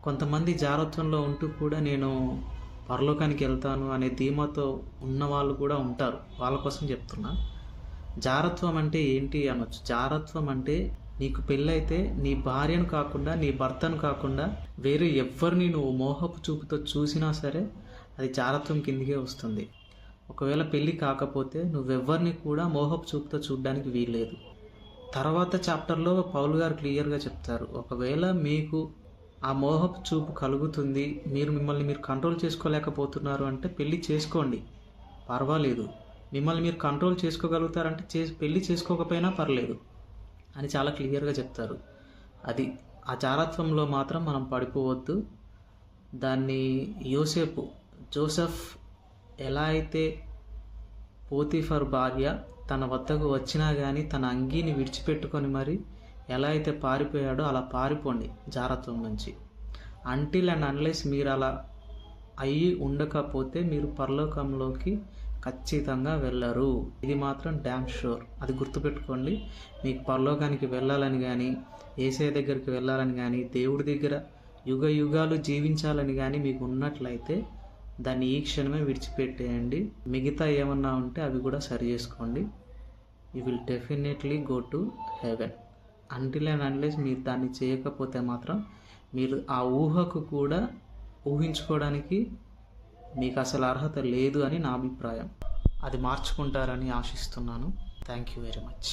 కొంతమంది జారత్వంలో ఉంటూ కూడా నేను పరలోకానికి వెళ్తాను అనే ధీమాతో ఉన్నవాళ్ళు కూడా ఉంటారు. వాళ్ళ కోసం చెప్తున్నా. జారత్వం అంటే ఏంటి అనొచ్చు. జారత్వం అంటే నీకు పెళ్ళైతే నీ భార్యను కాకుండా, నీ భర్తను కాకుండా వేరే ఎవ్వరిని నువ్వు మోహపు చూపుతో చూసినా సరే అది జారత్వం కిందికే వస్తుంది. ఒకవేళ పెళ్ళి కాకపోతే నువ్వెవ్వరిని కూడా మోహపు చూపుతో చూడడానికి వీల్లేదు. తర్వాత చాప్టర్లో పౌలు గారు క్లియర్గా చెప్తారు, ఒకవేళ మీకు ఆ మోహపు చూపు కలుగుతుంది, మిమ్మల్ని మీరు కంట్రోల్ చేసుకోలేకపోతున్నారు అంటే పెళ్ళి చేసుకోండి, పర్వాలేదు. మిమ్మల్ని మీరు కంట్రోల్ చేసుకోగలుగుతారంటే పెళ్ళి చేసుకోకపోయినా పర్లేదు అని చాలా క్లియర్గా చెప్తారు. అది ఆ జారత్వంలో మాత్రం మనం పడిపోవద్దు. దాన్ని జోసెఫ్ ఎలా అయితే పోతీఫర్ భార్య తన వద్దకు వచ్చినా కానీ తన అంగీని విడిచిపెట్టుకొని మరి ఎలా అయితే పారిపోయాడో అలా పారిపోండి జారత్వం నుంచి. అంటిల్ అండ్ అన్లెస్ మీరు అలా అయ్యి ఉండకపోతే మీరు పరలోకంలోకి ఖచ్చితంగా వెళ్ళరు. ఇది మాత్రం డ్యామ్ షూర్. అది గుర్తుపెట్టుకోండి. మీకు పరలోకానికి వెళ్ళాలని కానీ, యేసయ్య దగ్గరికి వెళ్ళాలని కానీ, దేవుడి దగ్గర యుగ యుగాలు జీవించాలని కానీ మీకు ఉన్నట్లయితే దాన్ని ఈ క్షణమే విడిచిపెట్టేయండి. మిగతా ఏమన్నా ఉంటే అవి కూడా సరి చేసుకోండి. You will definitely go to heaven. Until and unless మీరు దాన్ని చేయకపోతే మాత్రం మీరు ఆ ఊహకు కూడా ఊహించుకోవడానికి మీకు అసలు అర్హత లేదు అని నా అభిప్రాయం. అది మార్చుకుంటారని ఆశిస్తున్నాను. Thank you very much.